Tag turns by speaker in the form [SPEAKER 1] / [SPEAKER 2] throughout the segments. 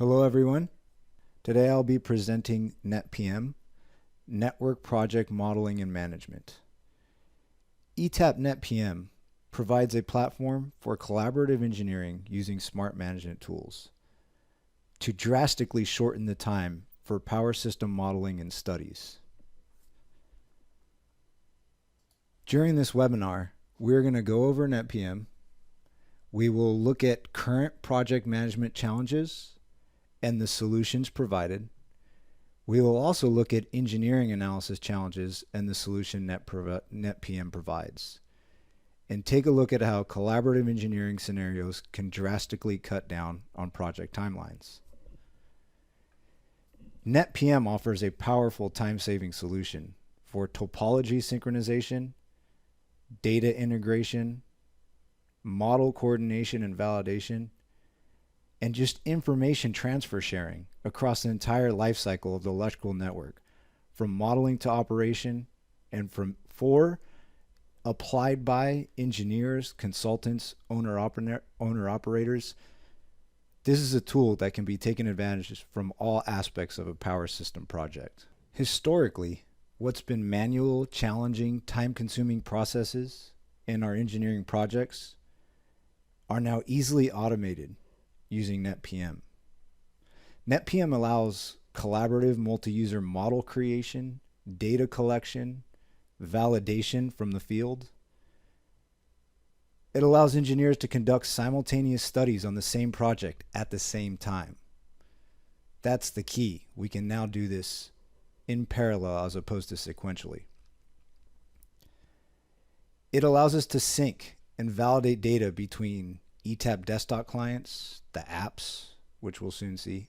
[SPEAKER 1] Hello everyone. Today I'll be presenting NetPM, Network Project Modeling and Management. ETAP NetPM provides a platform for collaborative engineering using smart management tools to drastically shorten the time for power system modeling and studies. During this webinar, we're going to go over NetPM. We will look at current project management challenges and the solutions provided. We will also look at engineering analysis challenges and the solution NetPM provides, and take a look at how collaborative engineering scenarios can drastically cut down on project timelines. NetPM offers a powerful time-saving solution for topology synchronization, data integration, model coordination and validation, and just information transfer sharing across the entire life cycle of the electrical network, from modeling to operation, and for applied by engineers, consultants, owner-operators. This is a tool that can be taken advantage of from all aspects of a power system project. Historically, what's been manual, challenging, time-consuming processes in our engineering projects are now easily automated using NetPM. NetPM allows collaborative multi-user model creation, data collection, validation from the field. It allows engineers to conduct simultaneous studies on the same project at the same time. That's the key. We can now do this in parallel as opposed to sequentially. It allows us to sync and validate data between ETAP desktop clients, the apps, which we'll soon see,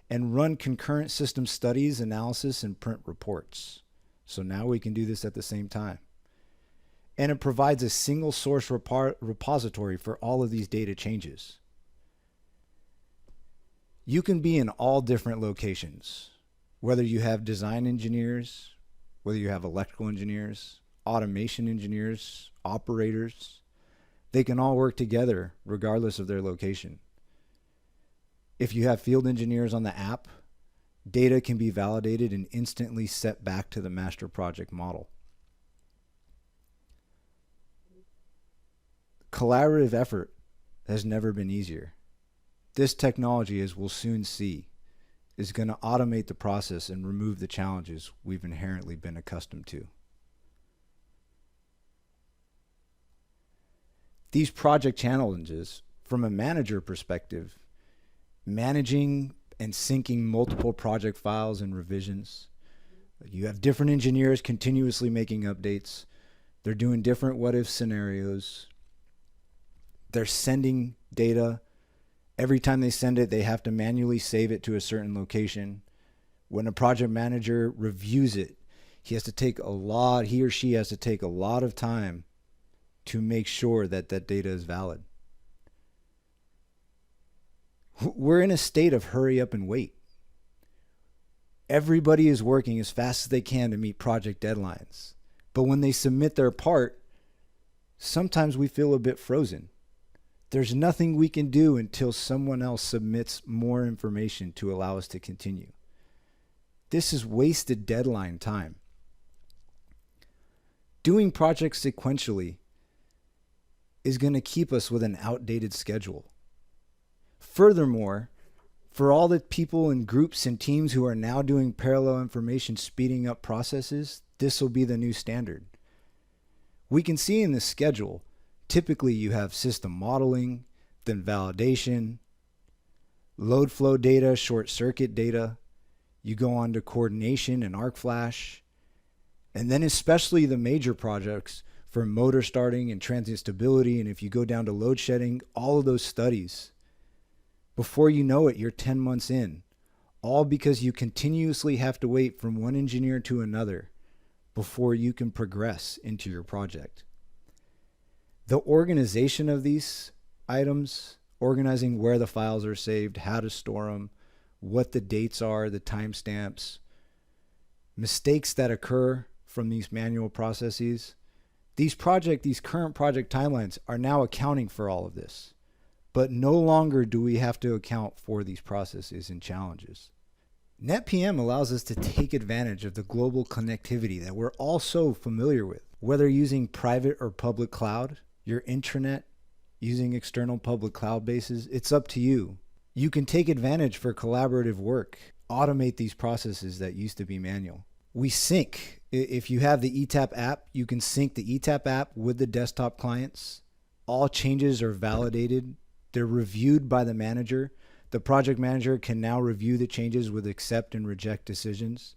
[SPEAKER 1] and run concurrent system studies, analysis, and print reports. So now we can do this at the same time. And it provides a single source repository for all of these data changes. You can be in all different locations, whether you have design engineers, whether you have electrical engineers, automation engineers, operators. They can all work together regardless of their location. If you have field engineers on the app, data can be validated and instantly set back to the master project model. Collaborative effort has never been easier. This technology, as we'll soon see, is going to automate the process and remove the challenges we've inherently been accustomed to. These project challenges, from a manager perspective, managing and syncing multiple project files and revisions. You have different engineers continuously making updates. They're doing different what-if scenarios. They're sending data. Every time they send it, they have to manually save it to a certain location. When a project manager reviews it, he or she has to take a lot of time to make sure that that data is valid. We're in a state of hurry up and wait. Everybody is working as fast as they can to meet project deadlines. But when they submit their part, sometimes we feel a bit frozen. There's nothing we can do until someone else submits more information to allow us to continue. This is wasted deadline time. Doing projects sequentially is going to keep us with an outdated schedule. Furthermore, for all the people and groups and teams who are now doing parallel information speeding up processes, this will be the new standard. We can see in the schedule, typically you have system modeling, then validation, load flow data, short circuit data. You go on to coordination and arc flash, and then especially the major projects for motor starting and transient stability, and if you go down to load shedding, all of those studies. Before you know it, you're 10 months in, all because you continuously have to wait from one engineer to another before you can progress into your project. The organization of these items, organizing where the files are saved, how to store them, what the dates are, the timestamps, mistakes that occur from these manual processes, these current project timelines are now accounting for all of this. but no longer do we have to account for these processes and challenges. NetPM allows us to take advantage of the global connectivity that we're all so familiar with. Whether using private or public cloud, your intranet, using external public cloud bases, it's up to you. You can take advantage for collaborative work, automate these processes that used to be manual. We sync. If you have the ETAP app, you can sync the ETAP app with the desktop clients. All changes are validated. They're reviewed by the manager. The project manager can now review the changes with accept and reject decisions.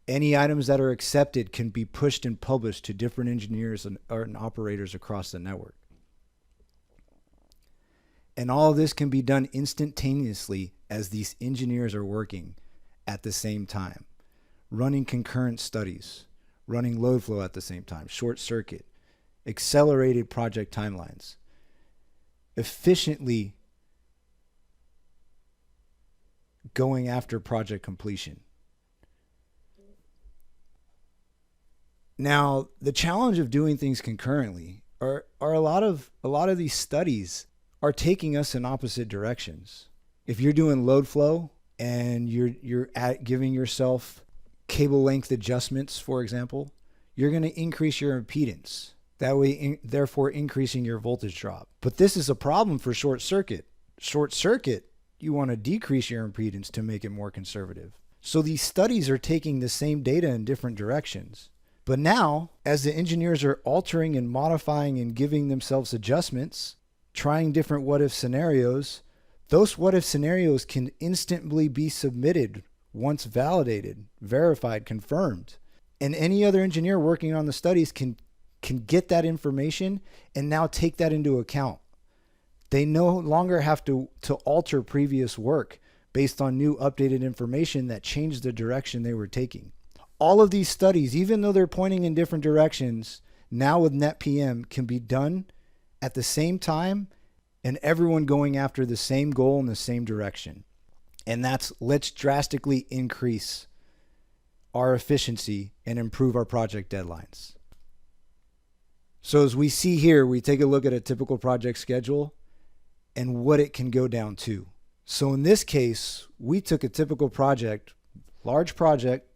[SPEAKER 1] Any items that are accepted can be pushed and published to different engineers and operators across the network. And all of this can be done instantaneously as these engineers are working at the same time, running concurrent studies, running load flow at the same time, short circuit, accelerated project timelines, efficiently going after project completion. Now, the challenge of doing things concurrently are a lot of these studies are taking us in opposite directions. If you're doing load flow and you're giving yourself cable length adjustments, for example, you're going to increase your impedance. That way, therefore increasing your voltage drop. But this is a problem for short circuit. Short circuit, you want to decrease your impedance to make it more conservative. So these studies are taking the same data in different directions. But now, as the engineers are altering and modifying and giving themselves adjustments, trying different what-if scenarios, those what-if scenarios can instantly be submitted once validated, verified, confirmed. And any other engineer working on the studies can get that information and now take that into account. They no longer have to alter previous work based on new updated information that changed the direction they were taking. All of these studies, even though they're pointing in different directions, now with NetPM can be done at the same time and everyone going after the same goal in the same direction. And that's, let's drastically increase our efficiency and improve our project deadlines. So as we see here, we take a look at a typical project schedule and what it can go down to. So in this case, we took a typical project, large project,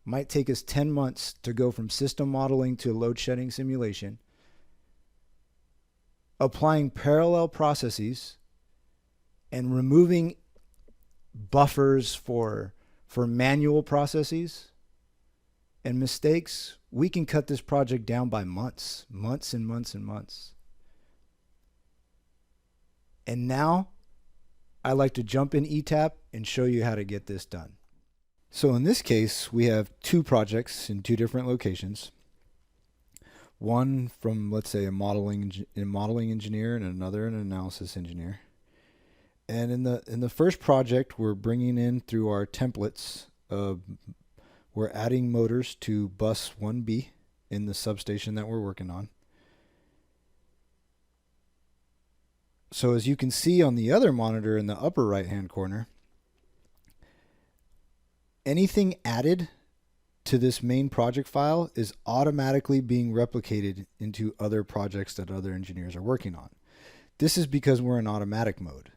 [SPEAKER 1] might take us 10 months to go from system modeling to load shedding simulation, applying parallel processes and removing buffers for manual processes and mistakes. We can cut this project down by months and months and months. And now I like to jump in ETAP and show you how to get this done. So in this case, we have two projects in two different locations. One from, let's say, a modeling engineer and another an analysis engineer. And in the first project, we're bringing in through our templates, we're adding motors to bus 1B in the substation that we're working on. So as you can see on the other monitor in the upper right-hand corner, anything added to this main project file is automatically being replicated into other projects that other engineers are working on. This is because we're in automatic mode.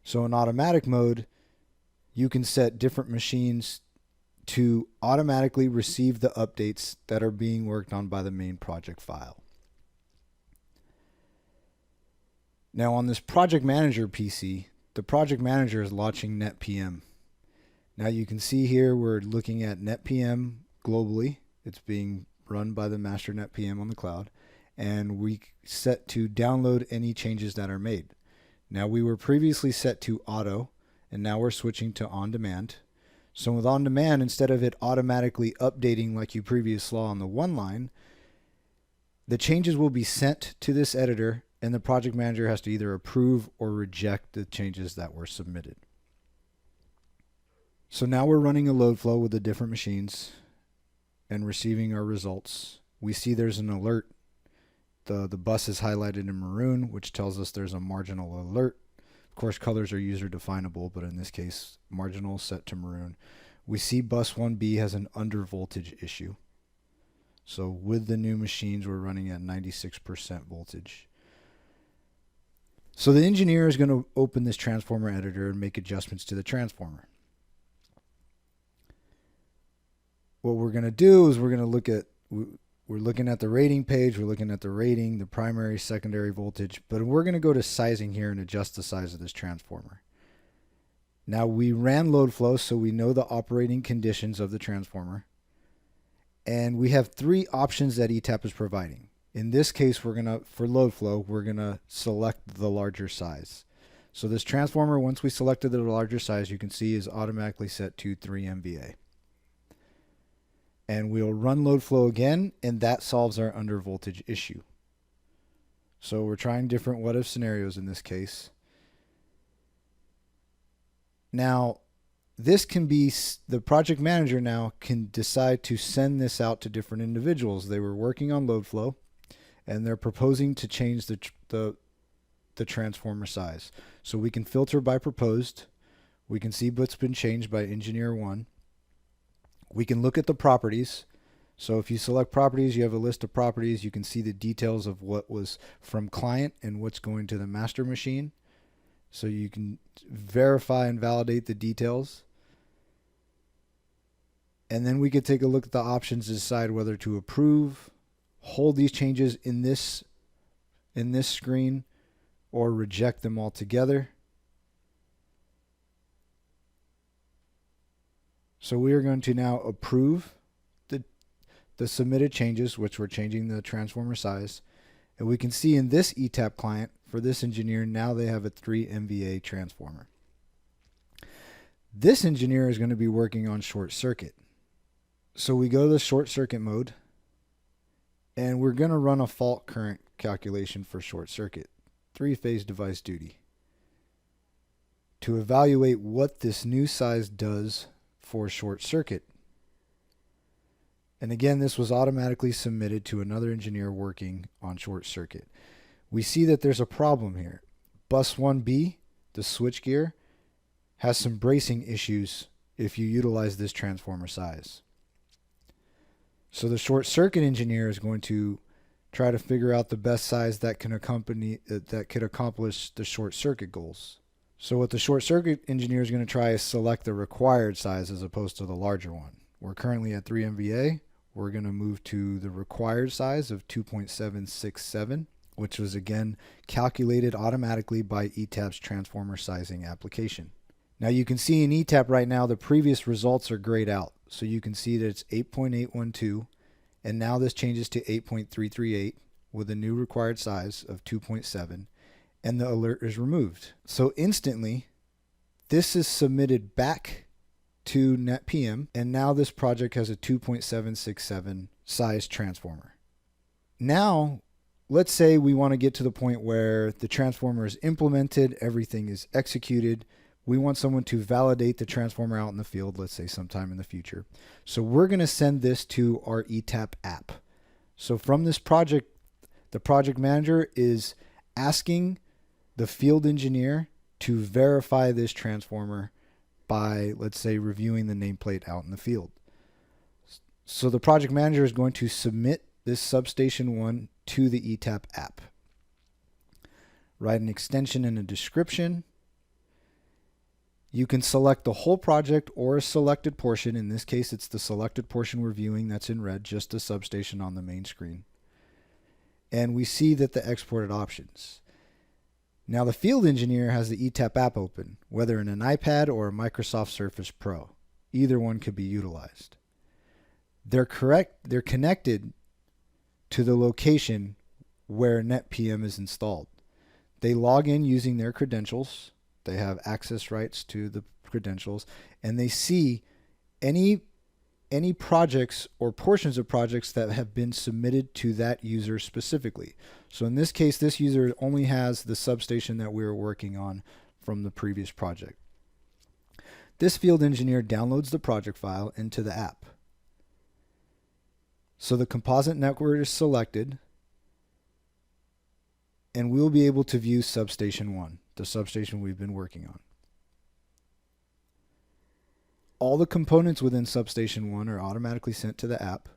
[SPEAKER 1] So in automatic mode, you can set different machines to automatically receive the updates that are being worked on by the main project file. Now on this project manager PC, the project manager is launching NetPM. Now you can see here we're looking at NetPM globally. It's being run by the master NetPM on the cloud, and we set to download any changes that are made. Now we were previously set to auto, and now we're switching to on demand. So with on demand, instead of it automatically updating like you previously saw on the one line, the changes will be sent to this editor, and the project manager has to either approve or reject the changes that were submitted. So now we're running a load flow with the different machines and receiving our results. We see there's an alert. The bus is highlighted in maroon, which tells us there's a marginal alert. Of course, colors are user definable, but in this case, marginal set to maroon. We see bus 1B has an under voltage issue. So with the new machines, we're running at 96% voltage. So the engineer is going to open this transformer editor and make adjustments to the transformer. What we're going to do is we're looking at the rating page, we're looking at the rating, the primary, secondary voltage, but we're going to go to sizing here and adjust the size of this transformer. Now we ran load flow, so we know the operating conditions of the transformer. And we have three options that ETAP is providing. In this case, for load flow, we're going to select the larger size. So this transformer, once we selected the larger size, you can see is automatically set to 3 MVA. And we'll run load flow again, and that solves our under voltage issue. So we're trying different what if scenarios in this case. Now, this can be, the project manager now can decide to send this out to different individuals. They were working on load flow, and they're proposing to change the transformer size. So we can filter by proposed. We can see what's been changed by engineer 1. We can look at the properties. So if you select properties, you have a list of properties. You can see the details of what was from client and what's going to the master machine. So you can verify and validate the details. And then we could take a look at the options to decide whether to approve, hold these changes in this screen, or reject them altogether. So we are going to now approve the submitted changes, which we're changing the transformer size. And we can see in this ETAP client, for this engineer, now they have a 3 MVA transformer. This engineer is going to be working on short circuit. So we go to the short circuit mode, and we're going to run a fault current calculation for short circuit, 3-phase device duty, to evaluate what this new size does for short circuit. And again, this was automatically submitted to another engineer working on short circuit. We see that there's a problem here. Bus 1B, the switchgear, has some bracing issues if you utilize this transformer size. So the short circuit engineer is going to try to figure out the best size that could accomplish the short circuit goals. So what the short circuit engineer is going to try is select the required size as opposed to the larger one. We're currently at 3 MVA. We're going to move to the required size of 2.767, which was again calculated automatically by ETAP's transformer sizing application. Now you can see in ETAP right now the previous results are grayed out. So you can see that it's 8.812, and now this changes to 8.338 with a new required size of 2.7, and the alert is removed. So instantly, this is submitted back to NetPM, and now this project has a 2.767 size transformer. Now, let's say we want to get to the point where the transformer is implemented, everything is executed. We want someone to validate the transformer out in the field, let's say sometime in the future. So we're going to send this to our ETAP app. So from this project, the project manager is asking the field engineer to verify this transformer by, let's say, reviewing the nameplate out in the field. So the project manager is going to submit this substation 1 to the ETAP app. Write an extension and a description. You can select the whole project or a selected portion. In this case, it's the selected portion we're viewing that's in red, just a substation on the main screen. And we see that the exported options. Now the field engineer has the ETAP app open, whether in an iPad or a Microsoft Surface Pro. Either one could be utilized. They're connected to the location where NetPM is installed. They log in using their credentials. They have access rights to the credentials, and they see any projects or portions of projects that have been submitted to that user specifically. So in this case, this user only has the substation that we were working on from the previous project. This field engineer downloads the project file into the app. So the composite network is selected, and we'll be able to view substation 1, the substation we've been working on. All the components within substation 1 are automatically sent to the app.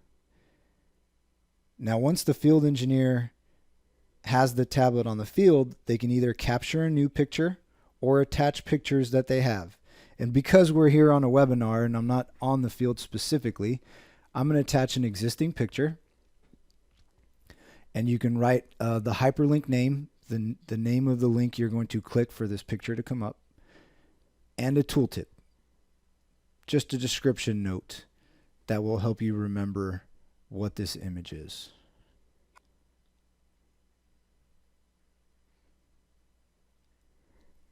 [SPEAKER 1] Now, once the field engineer has the tablet on the field, they can either capture a new picture or attach pictures that they have. And because we're here on a webinar and I'm not on the field specifically, I'm going to attach an existing picture. And you can write the hyperlink name, the name of the link you're going to click for this picture to come up, and a tooltip. Just a description note that will help you remember what this image is.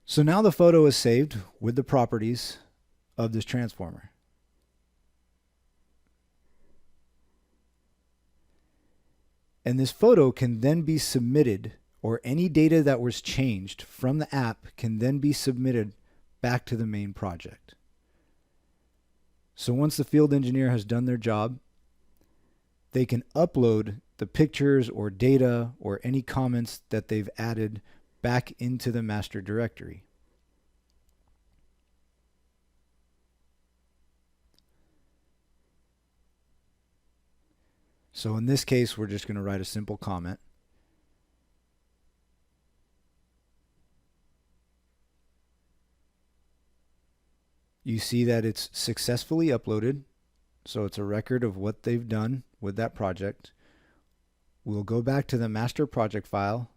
[SPEAKER 1] So now the photo is saved with the properties of this transformer. And this photo can then be submitted, or any data that was changed from the app can then be submitted back to the main project. So once the field engineer has done their job, they can upload the pictures or data or any comments that they've added back into the master directory. So in this case, we're just going to write a simple comment. You see that it's successfully uploaded. So it's a record of what they've done with that project. We'll go back to the master project file.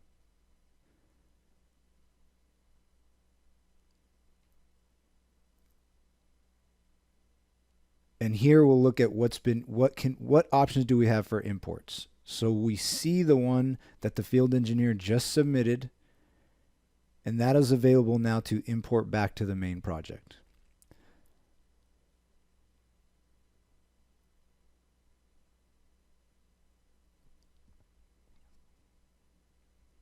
[SPEAKER 1] And here we'll look at what options do we have for imports. So we see the one that the field engineer just submitted, and that is available now to import back to the main project.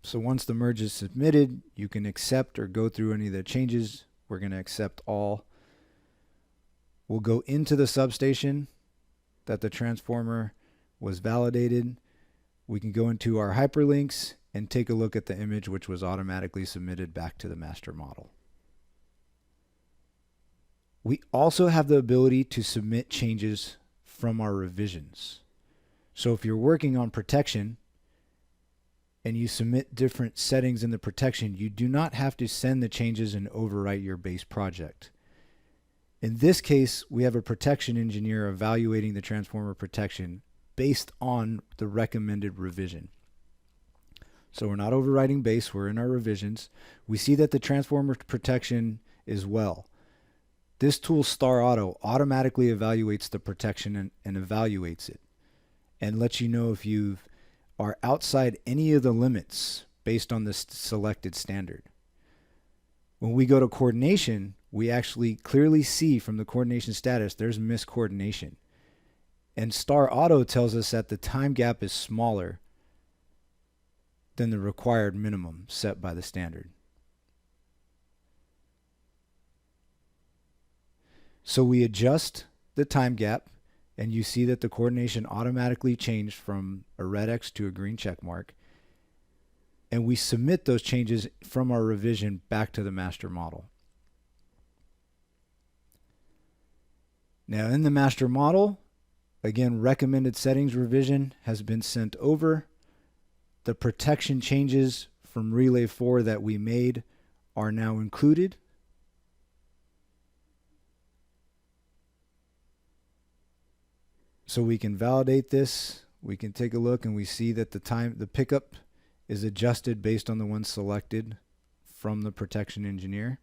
[SPEAKER 1] So once the merge is submitted, you can accept or go through any of the changes. We're going to accept all. We'll go into the substation that the transformer was validated. We can go into our hyperlinks and take a look at the image which was automatically submitted back to the master model. We also have the ability to submit changes from our revisions. So if you're working on protection and you submit different settings in the protection, you do not have to send the changes and overwrite your base project. In this case, we have a protection engineer evaluating the transformer protection based on the recommended revision. So we're not overriding base, we're in our revisions. We see that the transformer protection is well. This tool, Star Auto, automatically evaluates the protection and evaluates it and lets you know if you are outside any of the limits based on this selected standard. When we go to coordination, we actually clearly see from the coordination status there's miscoordination. And Star Auto tells us that the time gap is smaller than the required minimum set by the standard. So we adjust the time gap, and you see that the coordination automatically changed from a red X to a green check mark. And we submit those changes from our revision back to the master model. Now in the master model, again, recommended settings revision has been sent over. The protection changes from Relay 4 that we made are now included. So we can validate this. We can take a look and we see that the pickup is adjusted based on the one selected from the protection engineer.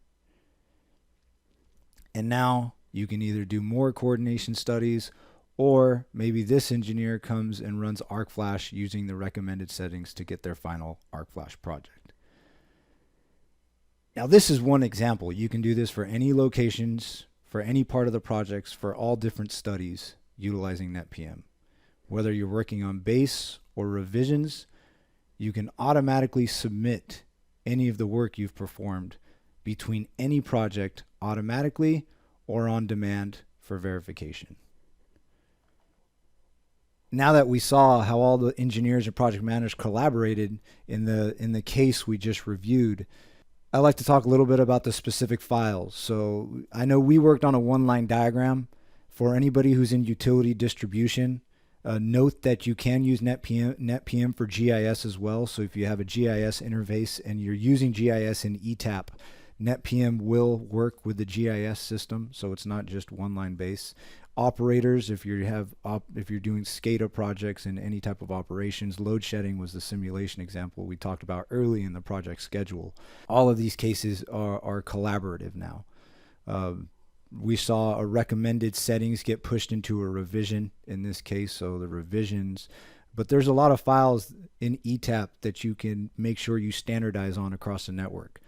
[SPEAKER 1] And now you can either do more coordination studies, or maybe this engineer comes and runs ArcFlash using the recommended settings to get their final ArcFlash project. Now this is one example. You can do this for any locations, for any part of the projects, for all different studies utilizing NetPM. Whether you're working on base or revisions, you can automatically submit any of the work you've performed between any project automatically or on demand for verification. Now that we saw how all the engineers and project managers collaborated in the case we just reviewed, I'd like to talk a little bit about the specific files. So I know we worked on a one-line diagram. For anybody who's in utility distribution, Note that you can use NetPM for GIS as well. So if you have a GIS interface and you're using GIS in ETAP, NetPM will work with the GIS system, so it's not just one-line base. Operators, if you're doing SCADA projects in any type of operations, load shedding was the simulation example we talked about early in the project schedule. All of these cases are collaborative now. We saw a recommended settings get pushed into a revision in this case, so the revisions. But there's a lot of files in ETAP that you can make sure you standardize on across the network.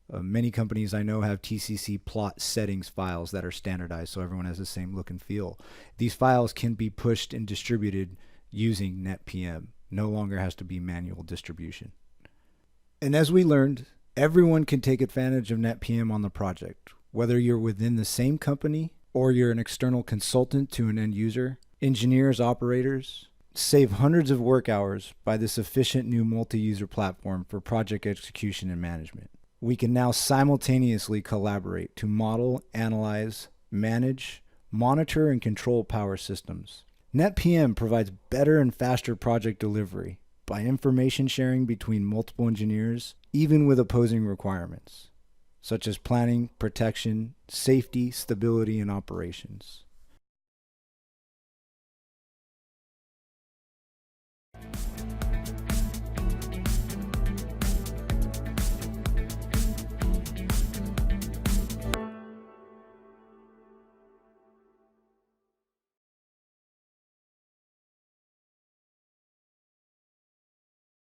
[SPEAKER 1] Many companies I know have TCC plot settings files that are standardized, so everyone has the same look and feel. These files can be pushed and distributed using NetPM. No longer has to be manual distribution. And as we learned, everyone can take advantage of NetPM on the project, whether you're within the same company or you're an external consultant to an end user. Engineers, operators save hundreds of work hours by this efficient new multi-user platform for project execution and management. We can now simultaneously collaborate to model, analyze, manage, monitor, and control power systems. NetPM provides better and faster project delivery by information sharing between multiple engineers, even with opposing requirements, such as planning, protection, safety, stability, and operations.